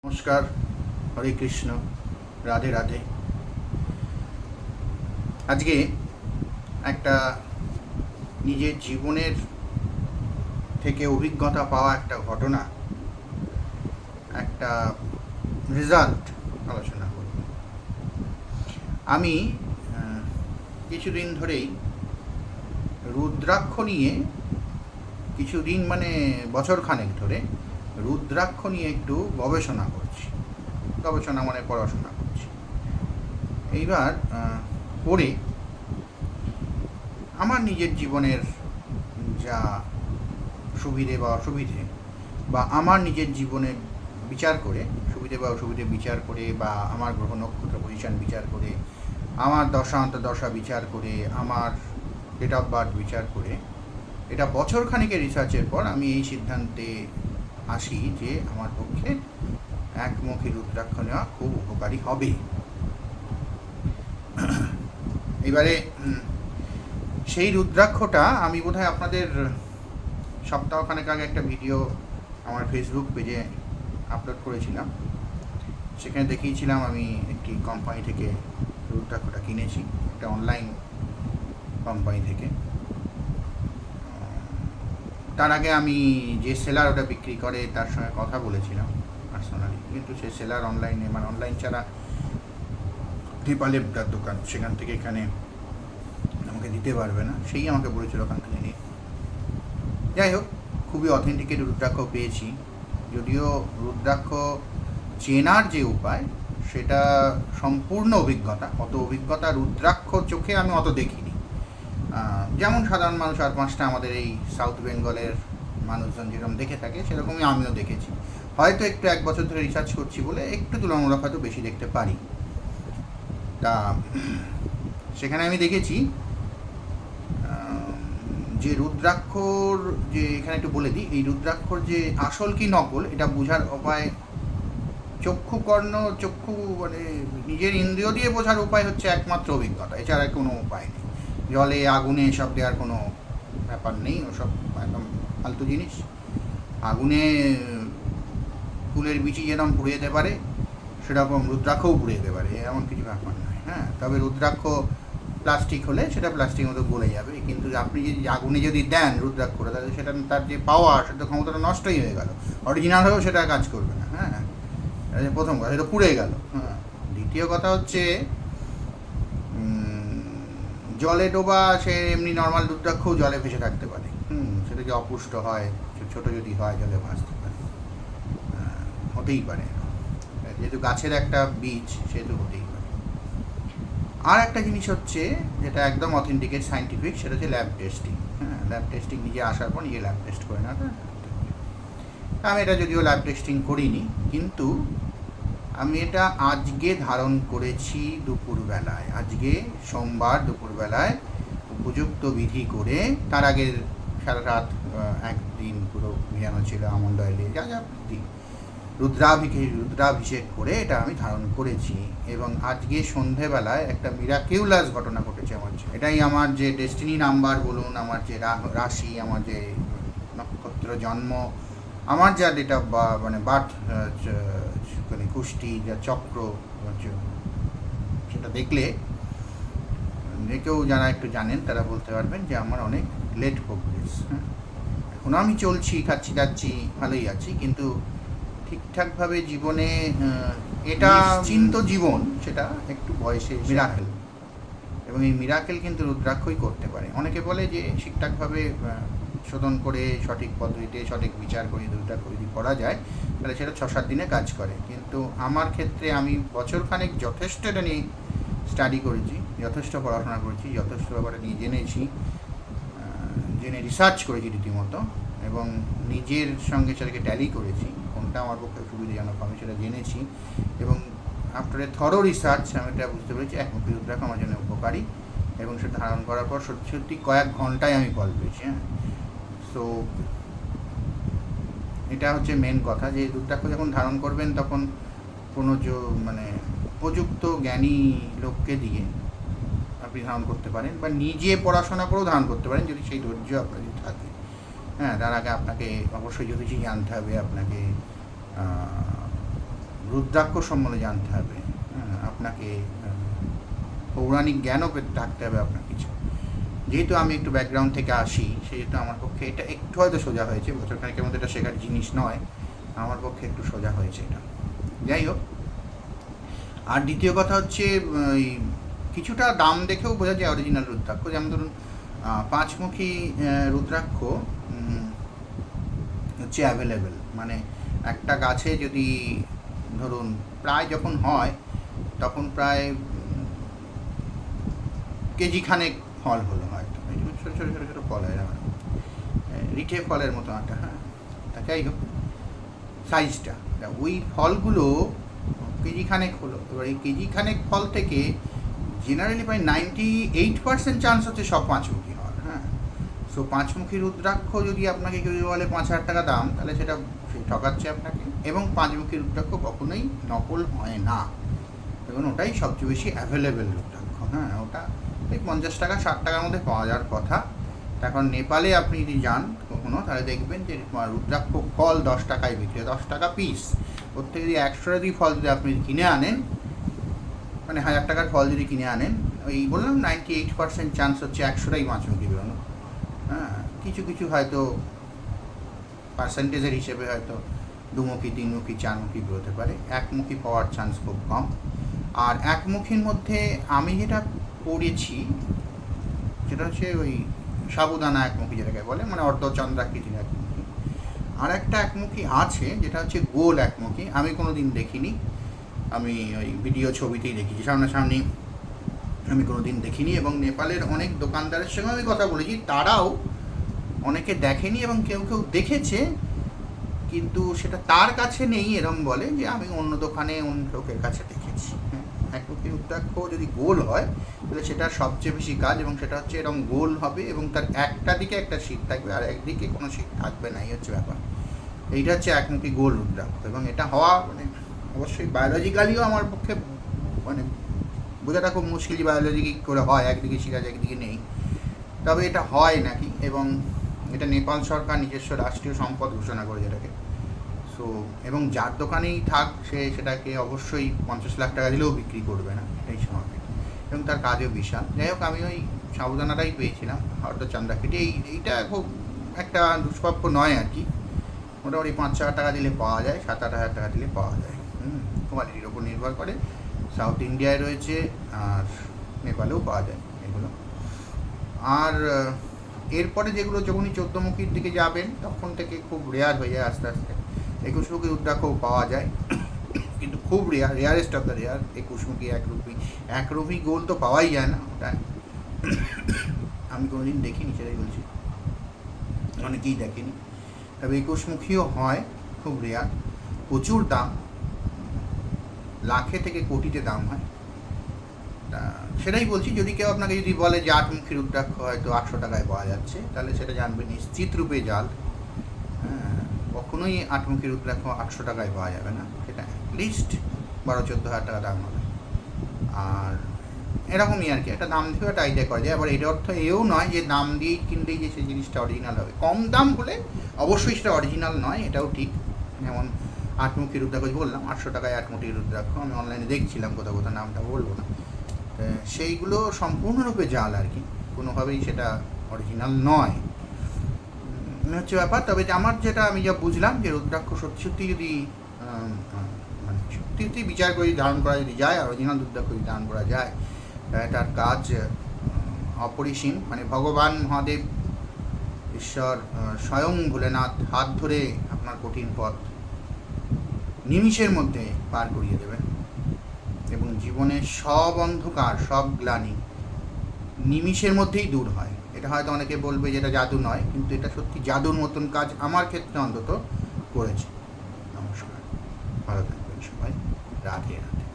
নমস্কার, হরে কৃষ্ণ, রাধে রাধে। আজকে একটা নিজের জীবনের থেকে অভিজ্ঞতা পাওয়া একটা ঘটনা, একটা রেজাল্ট আলোচনা করব। আমি কিছুদিন ধরেই রুদ্রাক্ষ নিয়ে কিছুদিন মানে বছরখানেক ধরে রুদ্রাক্ষ নিয়ে একটু গবেষণা করছি। গবেষণা মানে পড়াশোনা করছি। এইবার করে আমার নিজের জীবনের যা সুবিধে বা অসুবিধে, বা আমার নিজের জীবনের বিচার করে, সুবিধে বা অসুবিধে বিচার করে, বা আমার গ্রহ নক্ষত্র পজিশন বিচার করে, আমার দশা অন্তর্দশা বিচার করে, আমার ডেট অফ বার্থ বিচার করে, এটা বছরখানেকের রিসার্চের পর আমি এই সিদ্ধান্তে আসি যে আমার পক্ষে একমুখী রুদ্রাক্ষ নেওয়া খুব উপকারী হবে। এবারে সেই রুদ্রাক্ষটা আমি বোধহয় আপনাদের সপ্তাহখানেক আগে একটা ভিডিও আমার ফেসবুক পেজে আপলোড করেছিলাম। সেখানে দেখিয়েছিলাম আমি একটি কোম্পানি থেকে রুদ্রাক্ষটা কিনেছি, একটা অনলাইন কোম্পানি থেকে। তার আগে আমি যে সেলার ওটা বিক্রি করে তার সঙ্গে কথা বলেছিলাম পার্সোনালি, কিন্তু সে সেলার অনলাইনে, মানে অনলাইন ছাড়া নেপালের দোকান, সেখান থেকে এখানে আমাকে দিতে পারবে না, সেই আমাকে বলেছিল ওখান থেকে নিয়ে। যাই হোক, খুবই অথেন্টিকেট রুদ্রাক্ষ পেয়েছি। যদিও রুদ্রাক্ষ চেনার যে উপায় সেটা সম্পূর্ণ অভিজ্ঞতা, অত অভিজ্ঞতা রুদ্রাক্ষ চোখে আমি অত দেখিনি। যেমন সাধারণ মানুষ আর পাঁচটা আমাদের এই সাউথ বেঙ্গলের মানুষজন যেরকম দেখে থাকে সেরকমই আমিও দেখেছি। হয়তো একটু এক বছর ধরে রিসার্চ করছি বলে একটু তুলনামূলক হয়তো বেশি দেখতে পারি। তা সেখানে আমি দেখেছি যে রুদ্রাক্ষর, যে এখানে একটু বলে দিই, এই রুদ্রাক্ষর যে আসল কি নকল এটা বোঝার উপায় চক্ষু মানে নিজের ইন্দ্রিয় দিয়ে বোঝার উপায় হচ্ছে একমাত্র অভিজ্ঞতা, এছাড়া কোনো উপায় নেই। জলে আগুনে এসব দেওয়ার কোনো ব্যাপার নেই, ওসব একদম ফালতু জিনিস। আগুনে ফুলের বিচি যেরকম পুড়ে যেতে পারে সেরকম রুদ্রাক্ষও পুড়ে যেতে পারে, এমন কিছু ব্যাপার নয়। হ্যাঁ, তবে রুদ্রাক্ষ প্লাস্টিক হলে সেটা প্লাস্টিকের মতো গলে যাবে, কিন্তু আপনি যদি আগুনে যদি দেন রুদ্রাক্ষটা, তাহলে সেটা তার যে পাওয়ার, সেটা ক্ষমতাটা নষ্টই হয়ে গেল, অরিজিনাল হয়েও সেটা কাজ করবে না। হ্যাঁ, প্রথম কথা, সেটা পুড়ে গেল। হ্যাঁ, দ্বিতীয় কথা হচ্ছে জলে ডোবা, সে এমনি নর্মাল রুদ্রাক্ষও জলে ভেসে থাকতে পারে। সেটা যে অপুষ্ট হয়, ছোট যদি হয় জলে ভাসতে পারে, হতেই পারে। যেহেতু গাছের একটা বীজ, সেহেতু হতেই পারে। আর একটা জিনিস হচ্ছে যেটা একদম অথেন্টিকেট সাইন্টিফিক, সেটা হচ্ছে ল্যাব টেস্টিং। হ্যাঁ, ল্যাব টেস্টিং নিজে আসার পর নিজে ল্যাব টেস্ট করে নেওয়াটা। আমি এটা যদিও ল্যাব টেস্টিং করিনি, কিন্তু আমি এটা আজকে ধারণ করেছি দুপুরবেলায়, আজকে সোমবার দুপুরবেলায় উপযুক্ত বিধি করে। তার আগের সারা রাত একদিন পুরো ভিজানো ছিল আমন্ড অয়েলে, যা যা দিই, রুদ্রাভিষেক করে এটা আমি ধারণ করেছি। এবং আজকে সন্ধেবেলায় একটা মিরাকিউলাস ঘটনা ঘটেছে আমার। এটাই আমার যে ডেস্টিনি নাম্বার বলুন, আমার যে রাশি, আমার যে নক্ষত্র জন্ম, আমার যা ডেট অফ মানে বার্থ মানে কুষ্টি, যা চক্র, সেটা দেখলে কেউ যারা একটু জানেন তারা বলতে পারবেন যে আমার অনেক লেট প্রোগ্রেস। হ্যাঁ, এখনও আমি চলছি, খাচ্ছি যাচ্ছি, ভালোই আছি, কিন্তু ঠিকঠাকভাবে জীবনে এটা চিন্ত জীবন, সেটা একটু বয়সে মিরাকেল। এবং এই মিরাকেল কিন্তু রুদ্রাক্ষই করতে পারে। অনেকে বলে যে ঠিকঠাকভাবে শোধন করে, সঠিক পদ্ধতিতে, সঠিক বিচার করে রুদ্রাক্ষ যদি করা যায় তাহলে সেটা 6-7 দিনে কাজ করে। কিন্তু আমার ক্ষেত্রে আমি বছরখানেক যথেষ্ট এটা নিয়ে স্টাডি করেছি, যথেষ্ট পড়াশোনা করেছি, যথেষ্ট ব্যাপারে নিয়ে জেনে রিসার্চ করেছি রীতিমতো, এবং নিজের সঙ্গে সেটাকে ট্যালি করেছি, কোনটা আমার পক্ষে সুবিধাজনক আমি সেটা জেনেছি। এবং আফটার এ থরো রিসার্চ আমি এটা বুঝতে পেরেছি একমুখী রুদ্রাক্ষ আমার জন্য উপকারী, এবং সেটা ধারণ করার পর সত্যি সত্যি কয়েক ঘন্টায় আমি ফল পেয়েছি। হ্যাঁ, তো এটা হচ্ছে মেন কথা, যে রুদ্রাক্ষ যখন ধারণ করবেন তখন কোনো মানে উপযুক্ত জ্ঞানী লোককে দিয়ে আপনি ধারণ করতে পারেন, বা নিজে পড়াশোনা করেও ধারণ করতে পারেন যদি সেই ধৈর্য আপনার থাকে। হ্যাঁ, তার আগে আপনাকে অবশ্যই জ্যোতিষী জানতে হবে, আপনাকে রুদ্রাক্ষ সম্বন্ধে জানতে হবে, আপনাকে পৌরাণিক জ্ঞানও থাকতে হবে আপনার কিছু। যেহেতু আমি একটু ব্যাকগ্রাউন্ড থেকে আসি, সেহেতু আমার পক্ষে এটা একটু হয়তো সোজা হয়েছে, বছরখানেকের মধ্যে এটা শেখার জিনিস নয়, আমার পক্ষে একটু সোজা হয়েছে এটা। যাই হোক, আর দ্বিতীয় কথা হচ্ছে কিছুটা দাম দেখেও বোঝা যায় অরিজিনাল রুদ্রাক্ষ। যেমন ধরুন 5মুখী রুদ্রাক্ষ হচ্ছে অ্যাভেলেবেল, মানে একটা গাছে যদি ধরুন প্রায় যখন হয় তখন প্রায় কেজি খানেক ফল হলো হয়তো, ছোটো ছোটো ছোটো ছোটো ফল হয়, রিঠে ফলের মতো একটা, হ্যাঁ, তা যাই হোক সাইজটা, ওই ফলগুলো কেজি খানেক হলো। এবার এই কেজি খানেক ফল থেকে জেনারেলি প্রায় 98% চান্স হচ্ছে সব 5মুখী হওয়ার, হ্যাঁ। সো 5মুখী রুদ্রাক্ষ যদি আপনাকে কেউ বলে 5,000 টাকা দাম, তাহলে সেটা ঠকাচ্ছে আপনাকে। এবং 5মুখী রুদ্রাক্ষ কখনোই নকল হয় না, এবং ওটাই সবচেয়ে বেশি অ্যাভেলেবেল রুদ্রাক্ষ, হ্যাঁ। ওটা এই 50 টাকা 60 টাকার মধ্যে পাওয়া যাওয়ার কথা। এখন নেপালে আপনি যদি যান কখনো, তাহলে দেখবেন যে রুদ্রাক্ষ ফল 10 টাকায় বিক্রি হয়, 10 টাকা পিস। ওর থেকে যদি 100 ফল যদি আপনি কিনে আনেন, মানে 1000 টাকার ফল যদি কিনে আনেন, ওই বললাম 98% চান্স হচ্ছে 100টাই 5মুখী বেরোনো, হ্যাঁ। কিছু কিছু হয়তো পার্সেন্টেজের হিসেবে হয়তো 2মুখী 3মুখী 4মুখী বেরোতে পারে, 1মুখী পাওয়ার চান্স খুব কম। আর 1মুখীর মধ্যে আমি যেটা পড়েছি সেটা হচ্ছে ওই সাবুদানা 1মুখী যেটাকে বলে, মানে অর্ধচন্দ্রাকৃতির 1মুখী। আর একটা 1মুখী আছে যেটা হচ্ছে গোল 1মুখী, আমি কোনো দিন দেখিনি, আমি ওই ভিডিও ছবিতেই দেখেছি, সামনাসামনি আমি কোনো দিন দেখিনি। এবং নেপালের অনেক দোকানদারের সঙ্গে আমি কথা বলেছি, তারাও অনেকে দেখেনি, এবং কেউ কেউ দেখেছে কিন্তু সেটা তার কাছে নেই এরম বলে, যে আমি অন্য দোকানে অন্য লোকের কাছে দেখেছি, হ্যাঁ। 1মুখী রুদ্রাক্ষ যদি গোল হয় তাহলে সেটা সবচেয়ে বেশি কাজ, এবং সেটা হচ্ছে এরকম গোল হবে এবং তার একটা দিকে একটা শীট থাকবে আর একদিকে কোনো শীট থাকবে না, এই হচ্ছে ব্যাপার। এইটা হচ্ছে 1মুখী গোল রুদ্রাক্ষ, এবং এটা হওয়া মানে অবশ্যই বায়োলজিক্যালিও আমার পক্ষে মানে বোঝাটা খুব মুশকিল যে বায়োলজি কী করে হয়, একদিকে শিখা যায় একদিকে নেই, তবে এটা হয় নাকি। এবং এটা নেপাল সরকার নিজস্ব রাষ্ট্রীয় সম্পদ ঘোষণা করে যেটাকে। সো এবং যার দোকানেই থাক সে সেটাকে অবশ্যই 50 লাখ টাকা দিলেও বিক্রি করবে না, এই সময়, এবং তার কাজও বিশাল। যাই হোক, আমি ওই সাবুদানাটাই পেয়েছিলাম, অর্ধচন্দ্রাকৃতি। এইটা খুব একটা দুষ্প্রাপ্য নয় আর কি, মোটামুটি 5-6 টাকা দিলে পাওয়া যায়, 7-8 হাজার টাকা দিলে পাওয়া যায়, কোয়ালিটির ওপর নির্ভর করে। সাউথ ইন্ডিয়ায় রয়েছে আর নেপালেও পাওয়া যায় এগুলো। আর এরপরে যেগুলো যখনই 14মুখীর দিকে যাবেন তখন থেকে খুব রেয়ার হয়ে যায় আস্তে আস্তে। 21মুখী রুদ্রাক্ষও পাওয়া যায়, কিন্তু খুব রেয়ারেস্ট অফ দ্য রেয়ার 21মুখী 1রুপি গোল তো পাওয়াই যায় না, ওটা আমি কোনোদিন দেখিনি, সেটাই বলছি, অনেকেই দেখেনি। তবে 21মুখীও হয়, খুব রেয়ার, প্রচুর দাম, লাখে থেকে কোটিতে দাম হয়। সেটাই বলছি, যদি কেউ আপনাকে যদি বলে যে 8মুখী রুদ্রাক্ষ হয়তো 800 টাকায় পাওয়া যাচ্ছে, তাহলে সেটা জানবে নিশ্চিত রূপে জাল। কখনোই 8মুখী রুদ্রাক্ষ 800 টাকায় পাওয়া যাবে না, সেটা অ্যাটলিস্ট 12-14 হাজার টাকা দাম হবে। আর এরকমই আর কি, একটা দাম দিয়েও একটা আইডিয়া করা যায়। আবার এর অর্থ এও নয় যে দাম দিয়েই কিনলেই যে সেই জিনিসটা অরিজিনাল হবে, কম দাম হলে অবশ্যই সেটা অরিজিনাল নয়, এটাও ঠিক। যেমন 8মুখী রুদ্রাক্ষ বললাম 800 টাকায় 8মুখী রুদ্রাক্ষ, আমি অনলাইনে দেখছিলাম, কোথাও কোথাও, নামটা বলবো না, সেইগুলো সম্পূর্ণরূপে জাল আর কি, কোনোভাবেই সেটা অরিজিনাল নয়, হচ্ছে ব্যাপার। তবে আমার যেটা আমি যা বুঝলাম যে রুদ্রাক্ষ সত্যি সত্যি যদি মানে সত্যি সত্যি বিচার করে ধারণ করা যদি যায়, অরিজিনাল রুদ্রাক্ষ যদি ধারণ করা যায়, তার কাজ অপরিসীম। মানে ভগবান মহাদেব, ঈশ্বর স্বয়ং ভোলেনাথ হাত ধরে আপনার কঠিন পথ নিমিষের মধ্যে পার করিয়ে দেবেন, এবং জীবনের সব অন্ধকার সব গ্লানি নিমিষের মধ্যেই দূর হয়। এটা হয়তো অনেকে বলবে যে এটা জাদু নয়, কিন্তু এটা সত্যি জাদুর মতন কাজ আমার ক্ষেত্রে অন্তত করেছে। নমস্কার, ভালো থাকবেন সবাই, রাধে রাধে।